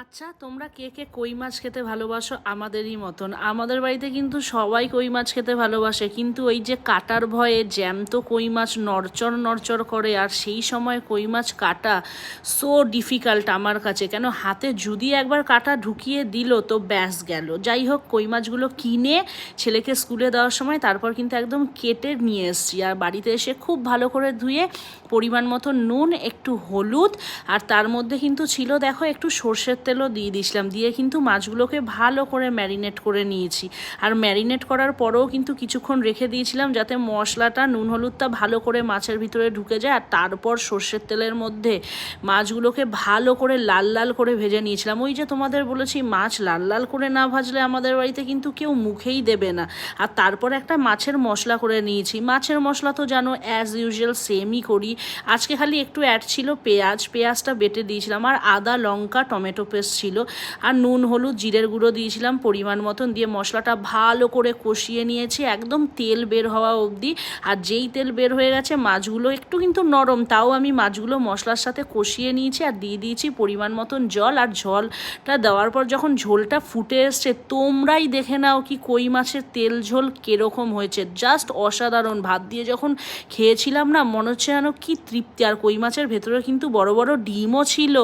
আচ্ছা, তোমরা কে কে কই মাছ খেতে ভালোবাসো আমাদেরই মতন? আমাদের বাড়িতে কিন্তু সবাই কই মাছ খেতে ভালোবাসে, কিন্তু ওই যে কাটার ভয়ে জ্যান্ত কই মাছ নড়চড় নড়চড় করে, আর সেই সময় কই মাছ কাটা সো ডিফিকাল্ট আমার কাছে। কেন, হাতে যদি একবার কাটা ঢুকিয়ে দিল তো ব্যাস গেল। যাই হোক, কই মাছগুলো কিনে ছেলেকে স্কুলে দেওয়ার সময় তারপর কিন্তু একদম কেটে নিয়ে এসেছি, আর বাড়িতে এসে খুব ভালো করে ধুয়ে পরিমাণ মতো নুন, একটু হলুদ, আর তার মধ্যে কিন্তু ছিল দেখো একটু সর্ষের তেলও দিয়ে দিয়েছিলাম, দিয়ে কিন্তু মাছগুলোকে ভালো করে ম্যারিনেট করে নিয়েছি। আর ম্যারিনেট করার পরেও কিন্তু কিছুক্ষণ রেখে দিয়েছিলাম যাতে মশলাটা, নুন হলুদটা ভালো করে মাছের ভিতরে ঢুকে যায়। আর তারপর সর্ষের তেলের মধ্যে মাছগুলোকে ভালো করে লাল লাল করে ভেজে নিয়েছিলাম। ওই যে তোমাদের বলেছি, মাছ লাল লাল করে না ভাজলে আমাদের বাড়িতে কিন্তু কেউ মুখেই দেবে না। আর তারপর একটা মাছের মশলা করে নিয়েছি। মাছের মশলা তো জানো, অ্যাজ ইউজুয়াল সেমই করি। আজকে খালি একটু অ্যাড ছিল পেঁয়াজটা বেটে দিয়েছিলাম, আর আদা লঙ্কা টমেটো পেস্ট ছিল, আর নুন হলুদ জিরের গুঁড়ো দিয়েছিলাম পরিমাণ মতন, দিয়ে মশলাটা ভালো করে কষিয়ে নিয়েছি একদম তেল বের হওয়া অবধি। আর যেই তেল বের হয়ে গেছে, মাছগুলো একটু কিন্তু নরম, তাও আমি মাছগুলো মশলার সাথে কষিয়ে নিয়েছি, আর দিয়ে দিয়েছি পরিমাণ মতন জল। আর জলটা দেওয়ার পর যখন ঝোলটা ফুটে এসছে, তোমরাই দেখে নাও কি কই মাছের তেল ঝোল কীরকম হয়েছে, জাস্ট অসাধারণ। ভাত দিয়ে যখন খেয়েছিলাম না, মনে হচ্ছে যেন কি তৃপ্তি। আর কই মাছের ভেতরে কিন্তু বড় বড় ডিমও ছিল।